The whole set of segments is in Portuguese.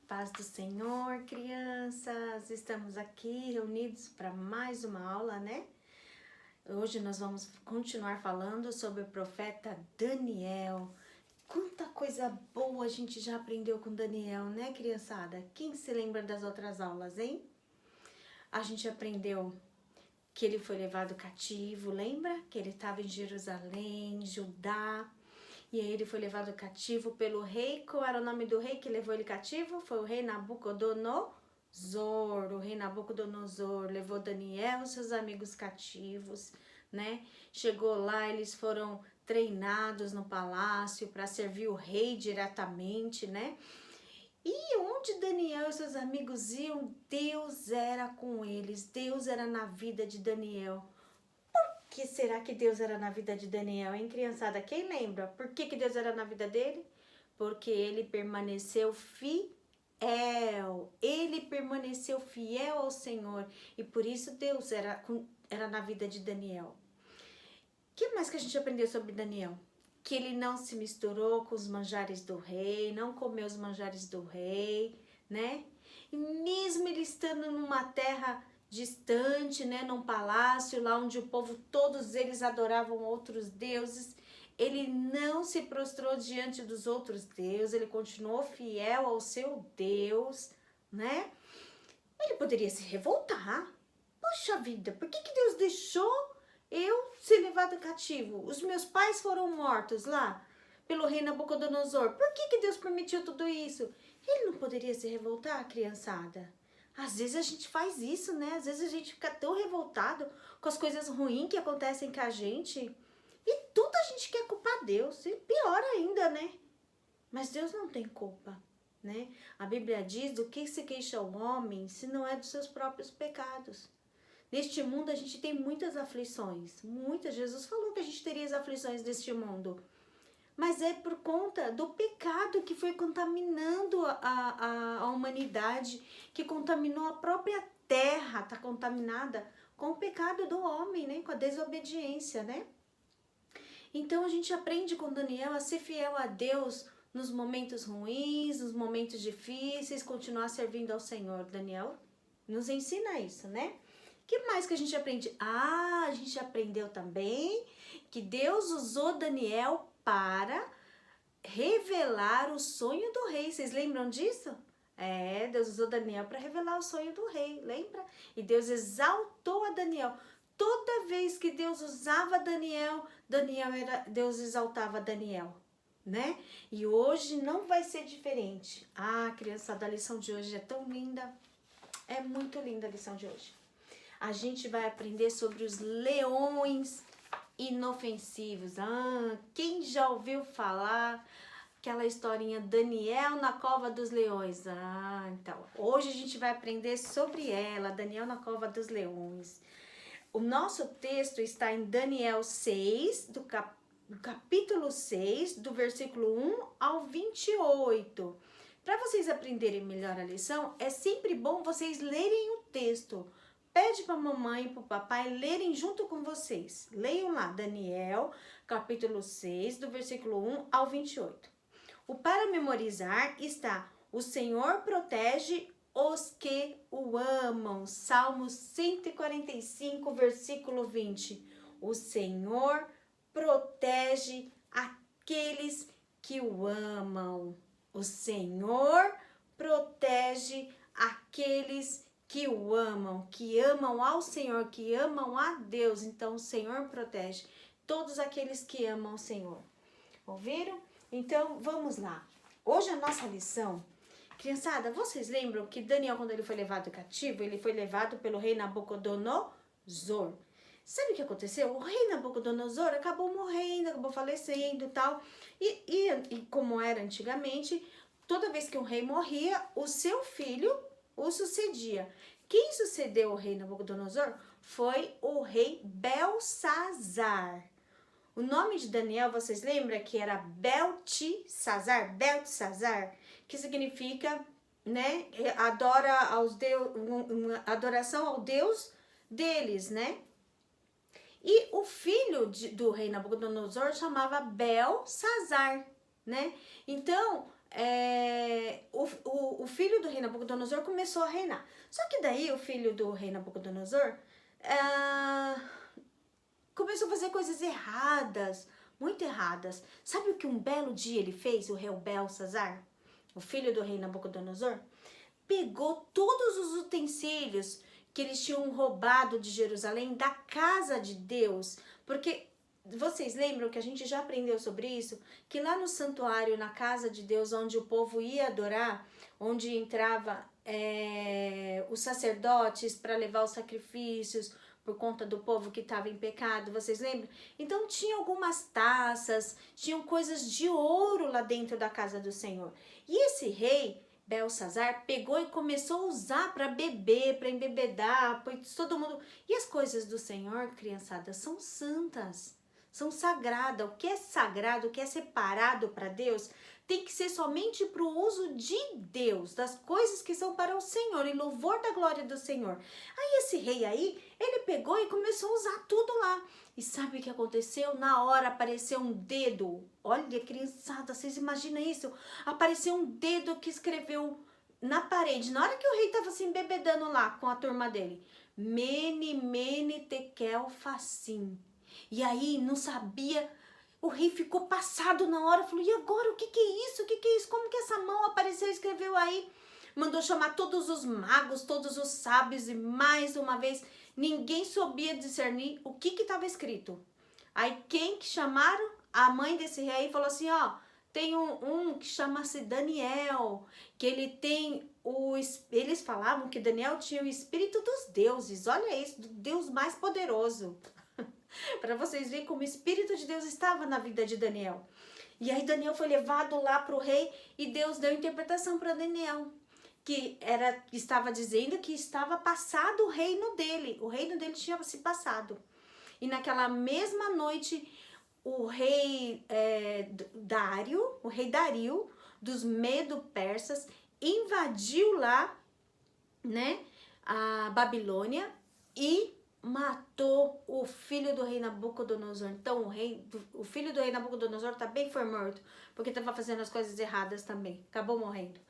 Paz do Senhor, crianças! Estamos aqui reunidos para mais uma aula, né? Hoje nós vamos continuar falando sobre o profeta Daniel. Quanta coisa boa a gente já aprendeu com Daniel, né, criançada? Quem se lembra das outras aulas, hein? A gente aprendeu que ele foi levado cativo, lembra? Que ele estava em Jerusalém, Judá. E aí ele foi levado cativo pelo rei. Qual era o nome do rei que levou ele cativo? Foi o rei Nabucodonosor. O rei Nabucodonosor levou Daniel e seus amigos cativos, né? Chegou lá, eles foram treinados no palácio para servir o rei diretamente, né? E onde Daniel e seus amigos iam, Deus era com eles. Deus era na vida de Daniel. Que será que Deus era na vida de Daniel, hein, criançada? Quem lembra? Por que Deus era na vida dele? Porque ele permaneceu fiel. Ele permaneceu fiel ao Senhor. E por isso Deus era na vida de Daniel. O que mais que a gente aprendeu sobre Daniel? Que ele não se misturou com os manjares do rei, não comeu os manjares do rei, né? E mesmo ele estando numa terra distante, né, num palácio lá onde o povo, todos eles adoravam outros deuses, ele não se prostrou diante dos outros deuses, ele continuou fiel ao seu Deus, né? Ele poderia se revoltar. Poxa vida, por que Deus deixou eu ser levado cativo? Os meus pais foram mortos lá pelo rei Nabucodonosor. Por que Deus permitiu tudo isso? Ele não poderia se revoltar, criançada? Às vezes a gente faz isso, né? Às vezes a gente fica tão revoltado com as coisas ruins que acontecem com a gente. E tudo a gente quer culpar Deus. E pior ainda, né? Mas Deus não tem culpa, né? A Bíblia diz: do que se queixa o homem se não é dos seus próprios pecados. Neste mundo a gente tem muitas aflições. Muitas. Jesus falou que a gente teria as aflições deste mundo. Mas é por conta do pecado que foi contaminando a humanidade, que contaminou a própria terra, está contaminada com o pecado do homem, né? Com a desobediência, né? Então a gente aprende com Daniel a ser fiel a Deus nos momentos ruins, nos momentos difíceis, continuar servindo ao Senhor. Daniel nos ensina isso, né? O que mais que a gente aprende? A gente aprendeu também que Deus usou Daniel para revelar o sonho do rei. Vocês lembram disso? Deus usou Daniel para revelar o sonho do rei, lembra? E Deus exaltou a Daniel. Toda vez que Deus usava Daniel, Deus exaltava Daniel, né? E hoje não vai ser diferente. Criançada, a lição de hoje é tão linda. É muito linda a lição de hoje. A gente vai aprender sobre os leões inofensivos. Quem já ouviu falar aquela historinha Daniel na cova dos leões? Então, hoje a gente vai aprender sobre ela, Daniel na cova dos leões. O nosso texto está em Daniel 6, do capítulo 6, do versículo 1 ao 28. Para vocês aprenderem melhor a lição, é sempre bom vocês lerem o texto. Pede para a mamãe e para o papai lerem junto com vocês. Leiam lá, Daniel, capítulo 6, do versículo 1 ao 28. O para memorizar está: o Senhor protege os que o amam. Salmo 145, versículo 20. O Senhor protege aqueles que o amam. O Senhor protege aqueles que o amam, que amam ao Senhor, que amam a Deus. Então o Senhor protege todos aqueles que amam o Senhor. Ouviram? Então vamos lá. Hoje a nossa lição, criançada, vocês lembram que Daniel, quando ele foi levado cativo, ele foi levado pelo rei Nabucodonosor. Sabe o que aconteceu? O rei Nabucodonosor acabou morrendo, acabou falecendo e tal. E como era antigamente, toda vez que um rei morria, o seu filho o sucedia. Quem sucedeu o rei Nabucodonosor foi o rei Belsazar. O nome de Daniel, vocês lembram que era Beltesazar, que significa, né, adoração ao Deus deles, né? E o filho do rei Nabucodonosor chamava Belsazar, né? Então, o o filho do rei Nabucodonosor começou a reinar. Só que daí o filho do rei Nabucodonosor começou a fazer coisas erradas, muito erradas. Sabe o que um belo dia ele fez, o rei Belsazar, o filho do rei Nabucodonosor? Pegou todos os utensílios que eles tinham roubado de Jerusalém, da casa de Deus, porque vocês lembram que a gente já aprendeu sobre isso? Que lá no santuário, na casa de Deus, onde o povo ia adorar, onde entrava os sacerdotes para levar os sacrifícios por conta do povo que estava em pecado, vocês lembram? Então tinha algumas taças, tinham coisas de ouro lá dentro da casa do Senhor. E esse rei Belsazar pegou e começou a usar para beber, para embebedar, pois todo mundo... E as coisas do Senhor, criançada, são santas, são sagradas. O que é sagrado, o que é separado para Deus, tem que ser somente para o uso de Deus, das coisas que são para o Senhor, em louvor da glória do Senhor. Aí esse rei aí, ele pegou e começou a usar tudo lá. E sabe o que aconteceu? Na hora apareceu um dedo. Olha, criançada, vocês imaginam isso? Apareceu um dedo que escreveu na parede. Na hora que o rei estava se embebedando lá com a turma dele. Mene, mene, tekel, facim. E aí, não sabia... O rei ficou passado na hora, falou, e agora, o que é isso? O que é isso? Como que essa mão apareceu e escreveu aí? Mandou chamar todos os magos, todos os sábios, e mais uma vez, ninguém sabia discernir o que estava escrito. Aí quem que chamaram? A mãe desse rei falou assim, ó, tem um que chama-se Daniel, que ele tem eles falavam que Daniel tinha o espírito dos deuses, olha isso, do Deus mais poderoso. Para vocês verem como o Espírito de Deus estava na vida de Daniel. E aí Daniel foi levado lá para o rei e Deus deu interpretação para Daniel, que estava dizendo que estava passado o reino dele tinha se passado. E naquela mesma noite, o rei Dario, dos Medo-Persas, invadiu lá, né, a Babilônia e matou o filho do rei Nabucodonosor. Então o filho do rei Nabucodonosor também foi morto, porque estava fazendo as coisas erradas também, acabou morrendo.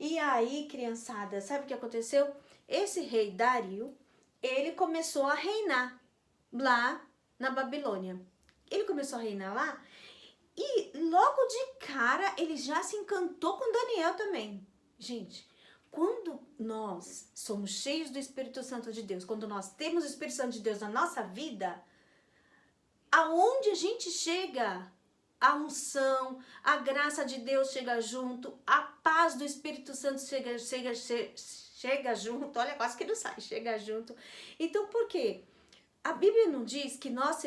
E aí, criançada, sabe o que aconteceu? Esse rei Dario, ele começou a reinar lá na Babilônia. Ele começou a reinar lá e logo de cara ele já se encantou com Daniel também. Gente, quando nós somos cheios do Espírito Santo de Deus, quando nós temos o Espírito Santo de Deus na nossa vida, aonde a gente chega, a unção, a graça de Deus chega junto, a paz do Espírito Santo chega junto, olha, quase que não sai, chega junto. Então, por quê? A Bíblia não diz que nós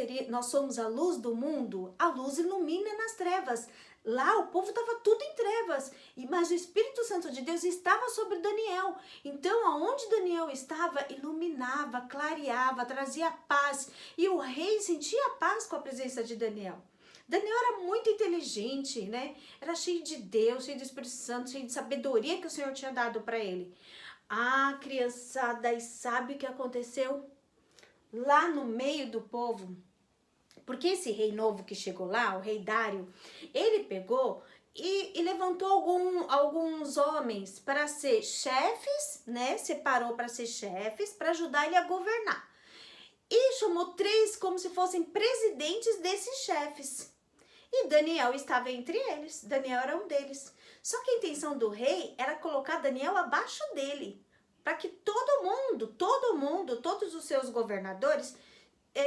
somos a luz do mundo? A luz ilumina nas trevas. Lá o povo estava tudo em trevas, mas o Espírito Santo de Deus estava sobre Daniel. Então, aonde Daniel estava, iluminava, clareava, trazia paz. E o rei sentia paz com a presença de Daniel. Daniel era muito inteligente, né? Era cheio de Deus, cheio do Espírito Santo, cheio de sabedoria que o Senhor tinha dado para ele. Ah, criançada, e sabe o que aconteceu? Lá no meio do povo, porque esse rei novo que chegou lá, o rei Dário, ele pegou e levantou alguns homens para ser chefes, né? Separou para ser chefes, para ajudar ele a governar. E chamou 3 como se fossem presidentes desses chefes. E Daniel estava entre eles, Daniel era um deles. Só que a intenção do rei era colocar Daniel abaixo dele, para que todo mundo, todos os seus governadores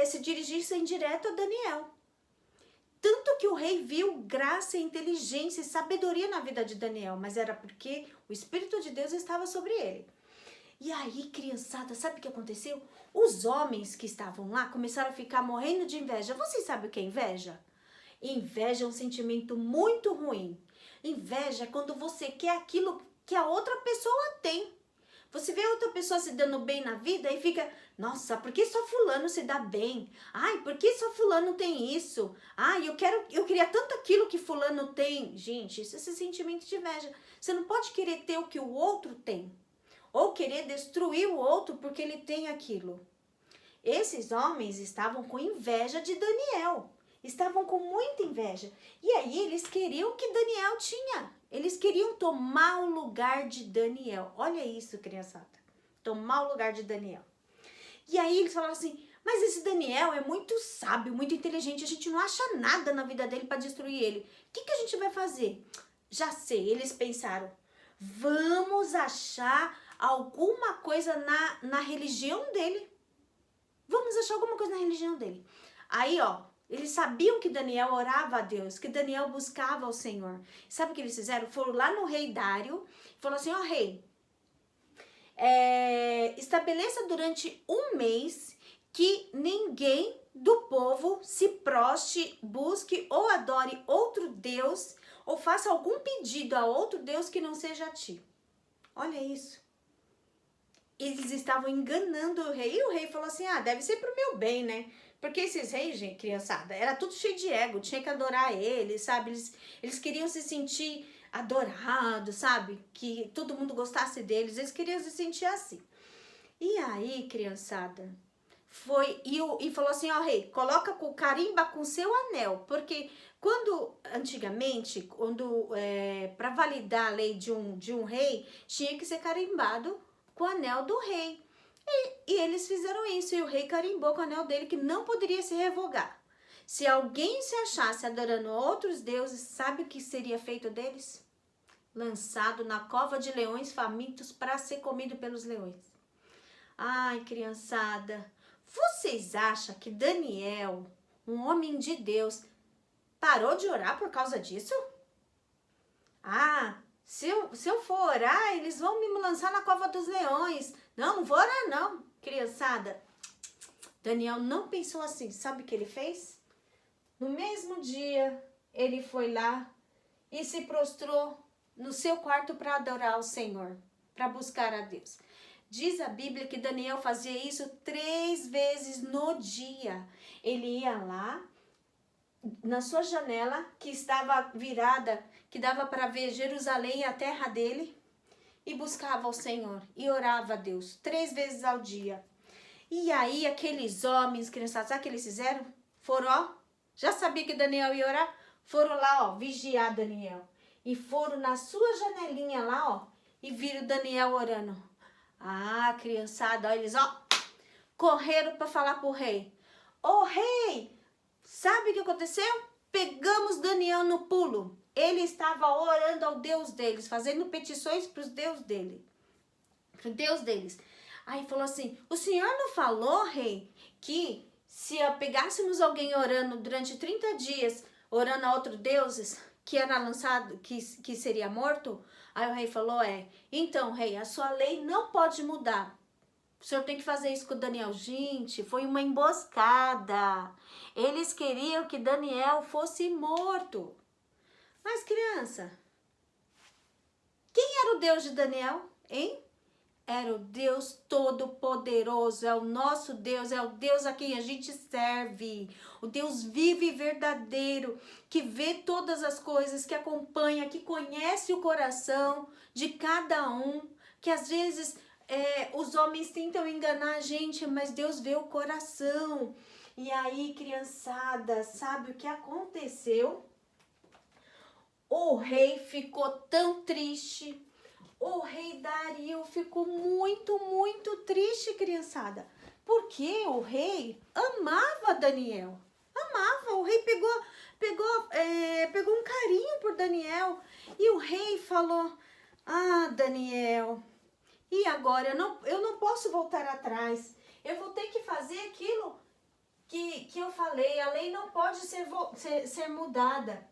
se dirigissem direto a Daniel. Tanto que o rei viu graça, inteligência e sabedoria na vida de Daniel, mas era porque o Espírito de Deus estava sobre ele. E aí, criançada, sabe o que aconteceu? Os homens que estavam lá começaram a ficar morrendo de inveja. Vocês sabem o que é inveja? Inveja é um sentimento muito ruim. Inveja é quando você quer aquilo que a outra pessoa tem. Você vê outra pessoa se dando bem na vida e fica, nossa, por que só fulano se dá bem? Ai, por que só fulano tem isso? Ai, eu queria tanto aquilo que fulano tem. Gente, isso é esse sentimento de inveja. Você não pode querer ter o que o outro tem. Ou querer destruir o outro porque ele tem aquilo. Esses homens estavam com inveja de Daniel. Estavam com muita inveja. E aí eles queriam o que Daniel tinha. Eles queriam tomar o lugar de Daniel. Olha isso, criançada. Tomar o lugar de Daniel. E aí eles falaram assim, mas esse Daniel é muito sábio, muito inteligente, a gente não acha nada na vida dele para destruir ele. O que a gente vai fazer? Já sei, eles pensaram, vamos achar alguma coisa na religião dele. Vamos achar alguma coisa na religião dele. Aí, ó, eles sabiam que Daniel orava a Deus, que Daniel buscava ao Senhor. Sabe o que eles fizeram? Foram lá no rei Dário e falaram assim, ó rei, estabeleça durante um mês que ninguém do povo se proste, busque ou adore outro Deus ou faça algum pedido a outro Deus que não seja a ti. Olha isso. Eles estavam enganando o rei e o rei falou assim, deve ser pro meu bem, né? Porque esses reis, gente, criançada, era tudo cheio de ego, tinha que adorar ele, sabe? Eles queriam se sentir adorados, sabe? Que todo mundo gostasse deles, eles queriam se sentir assim. E aí, criançada, foi e falou assim, ó rei, coloca com carimba com seu anel, porque quando, antigamente, para validar a lei de um rei, tinha que ser carimbado com o anel do rei. E eles fizeram isso, e o rei carimbou com o anel dele, que não poderia se revogar. Se alguém se achasse adorando outros deuses, sabe o que seria feito deles? Lançado na cova de leões famintos para ser comido pelos leões. Ai, criançada, vocês acham que Daniel, um homem de Deus, parou de orar por causa disso? Se eu for orar, eles vão me lançar na cova dos leões. Não vou orar não, criançada. Daniel não pensou assim. Sabe o que ele fez? No mesmo dia, ele foi lá e se prostrou no seu quarto para adorar o Senhor, para buscar a Deus. Diz a Bíblia que Daniel fazia isso 3 vezes no dia. Ele ia lá, na sua janela, que estava virada, que dava para ver Jerusalém, a terra dele, e buscava o Senhor, e orava a Deus 3 vezes ao dia. E aí aqueles homens, criançadas, sabe o que eles fizeram? Foram, ó, já sabia que Daniel ia orar? Foram lá, ó, vigiar Daniel. E foram na sua janelinha lá, ó, e viram Daniel orando. Criançada, ó, eles, ó, correram para falar pro rei. Ô rei, sabe o que aconteceu? Pegamos Daniel no pulo. Ele estava orando ao Deus deles, fazendo petições para os Deus dele. Pro Deus deles. Aí falou assim, o senhor não falou, rei, que se pegássemos alguém orando durante 30 dias, orando a outros deuses, que era lançado, que seria morto? Aí o rei falou, então rei, a sua lei não pode mudar. O senhor tem que fazer isso com o Daniel. Gente, foi uma emboscada. Eles queriam que Daniel fosse morto. Mas criança, quem era o Deus de Daniel, hein? Era o Deus Todo-Poderoso, é o nosso Deus, é o Deus a quem a gente serve. O Deus vivo e verdadeiro, que vê todas as coisas, que acompanha, que conhece o coração de cada um, que às vezes os homens tentam enganar a gente, mas Deus vê o coração. E aí, criançada, sabe o que aconteceu? O rei ficou tão triste. O rei Dario ficou muito, muito triste, criançada. Porque o rei amava Daniel. Amava. O rei pegou um carinho por Daniel. E o rei falou, Daniel, e agora? Eu não posso voltar atrás. Eu vou ter que fazer aquilo que eu falei. A lei não pode ser mudada.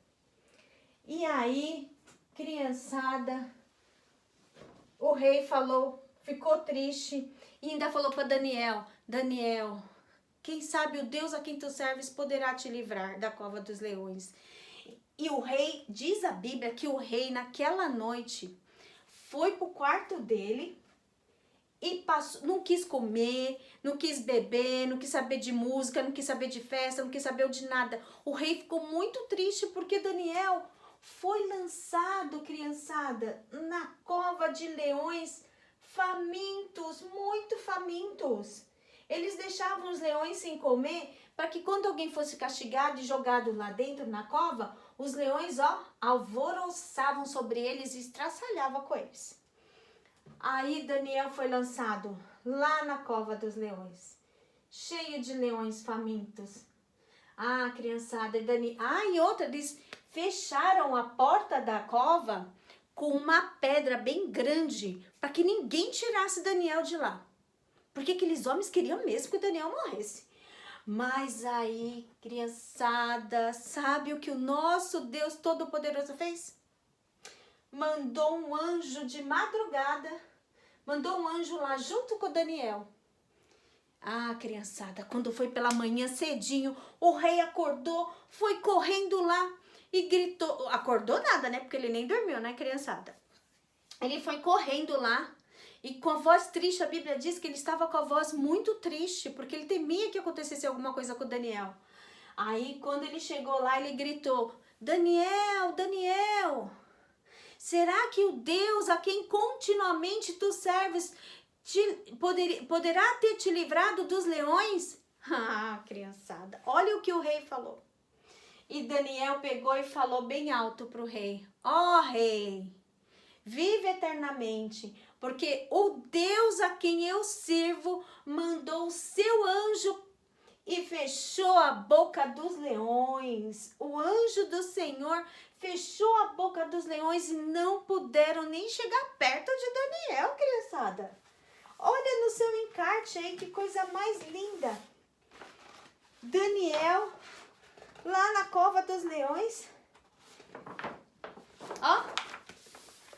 E aí, criançada, o rei ficou triste e ainda falou para Daniel, Daniel, quem sabe o Deus a quem tu serves poderá te livrar da cova dos leões. E o rei, diz a Bíblia que o rei naquela noite foi pro quarto dele e não quis comer, não quis beber, não quis saber de música, não quis saber de festa, não quis saber de nada. O rei ficou muito triste porque Daniel foi lançado, criançada, na cova de leões famintos, muito famintos. Eles deixavam os leões sem comer para que quando alguém fosse castigado e jogado lá dentro na cova, Os leões, ó, alvoroçavam sobre eles e estraçalhavam com eles. Aí Daniel foi lançado lá na cova dos leões, cheio de leões famintos. Ah, criançada, e outra, eles fecharam a porta da cova com uma pedra bem grande, para que ninguém tirasse Daniel de lá. Porque aqueles homens queriam mesmo que o Daniel morresse. Mas aí, criançada, sabe o que o nosso Deus Todo-Poderoso fez? Mandou um anjo de madrugada, mandou um anjo lá junto com Daniel. Ah, criançada, quando foi pela manhã cedinho, o rei acordou, foi correndo lá e gritou. Acordou nada, né? Porque ele nem dormiu, né, criançada? Ele foi correndo lá e com a voz triste, a Bíblia diz que ele estava com a voz muito triste, porque ele temia que acontecesse alguma coisa com Daniel. Aí, quando ele chegou lá, ele gritou: Daniel, Daniel, será que o Deus a quem continuamente tu serves poderá ter te livrado dos leões? Ah, criançada, olha o que o rei falou. E Daniel pegou e falou bem alto para o rei: ó rei, vive eternamente, porque o Deus a quem eu sirvo mandou o seu anjo e fechou a boca dos leões. O anjo do Senhor fechou a boca dos leões e não puderam nem chegar perto de Daniel, criançada. Olha no seu encarte aí, que coisa mais linda. Daniel, lá na cova dos leões. Ó,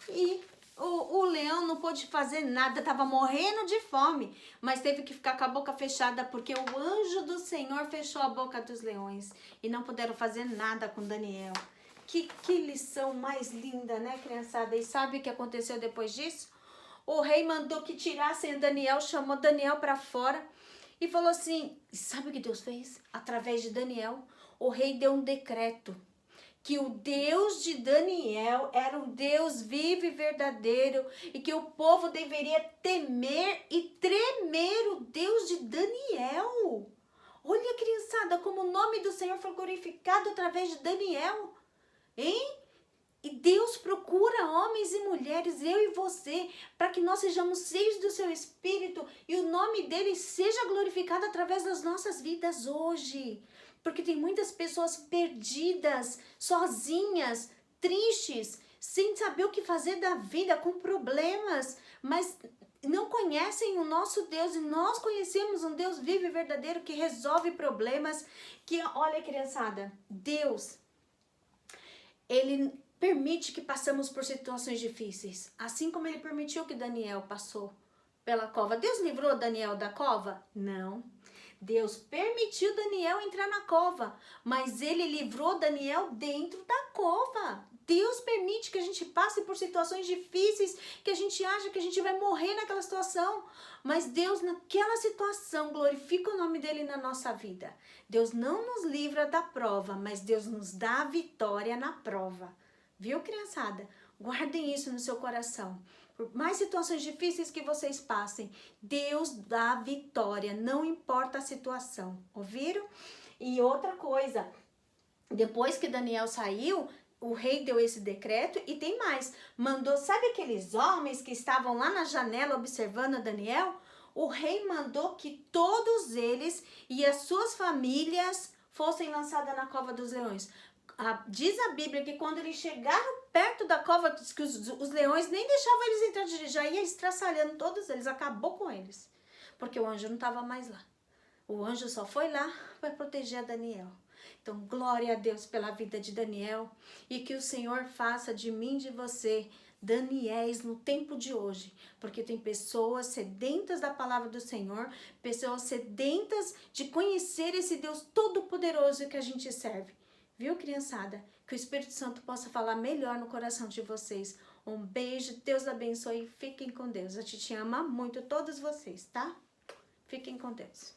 e o leão não pôde fazer nada, estava morrendo de fome, mas teve que ficar com a boca fechada, porque o anjo do Senhor fechou a boca dos leões e não puderam fazer nada com Daniel. Que lição mais linda, né, criançada? E sabe o que aconteceu depois disso? O rei mandou que tirassem Daniel, chamou Daniel para fora e falou assim, sabe o que Deus fez? Através de Daniel, o rei deu um decreto que o Deus de Daniel era um Deus vivo e verdadeiro e que o povo deveria temer e tremer o Deus de Daniel. Olha, criançada, como o nome do Senhor foi glorificado através de Daniel, hein? E Deus procura homens e mulheres, eu e você, para que nós sejamos cheios do seu Espírito e o nome dele seja glorificado através das nossas vidas hoje. Porque tem muitas pessoas perdidas, sozinhas, tristes, sem saber o que fazer da vida, com problemas, mas não conhecem o nosso Deus. E nós conhecemos um Deus vivo e verdadeiro que resolve problemas. Que, olha, criançada, Deus, ele permite que passemos por situações difíceis, assim como ele permitiu que Daniel passou pela cova. Deus livrou Daniel da cova? Não. Deus permitiu Daniel entrar na cova, mas ele livrou Daniel dentro da cova. Deus permite que a gente passe por situações difíceis, que a gente acha que a gente vai morrer naquela situação, mas Deus naquela situação glorifica o nome dele na nossa vida. Deus não nos livra da prova, mas Deus nos dá a vitória na prova. Viu, criançada? Guardem isso no seu coração. Por mais situações difíceis que vocês passem, Deus dá vitória, não importa a situação. Ouviram? E outra coisa, depois que Daniel saiu, o rei deu esse decreto e tem mais. Mandou, sabe aqueles homens que estavam lá na janela observando Daniel? O rei mandou que todos eles e as suas famílias fossem lançadas na cova dos leões. Diz a Bíblia que quando eles chegaram perto da cova, que os leões nem deixavam eles entrar, já ia estraçalhando todos eles, acabou com eles, porque o anjo não estava mais lá. O anjo só foi lá para proteger a Daniel. Então, glória a Deus pela vida de Daniel e que o Senhor faça de mim e de você Daniéis no tempo de hoje, porque tem pessoas sedentas da palavra do Senhor, pessoas sedentas de conhecer esse Deus todo-poderoso que a gente serve. Viu, criançada? Que o Espírito Santo possa falar melhor no coração de vocês. Um beijo, Deus abençoe e fiquem com Deus. A gente ama muito todos vocês, tá? Fiquem com Deus.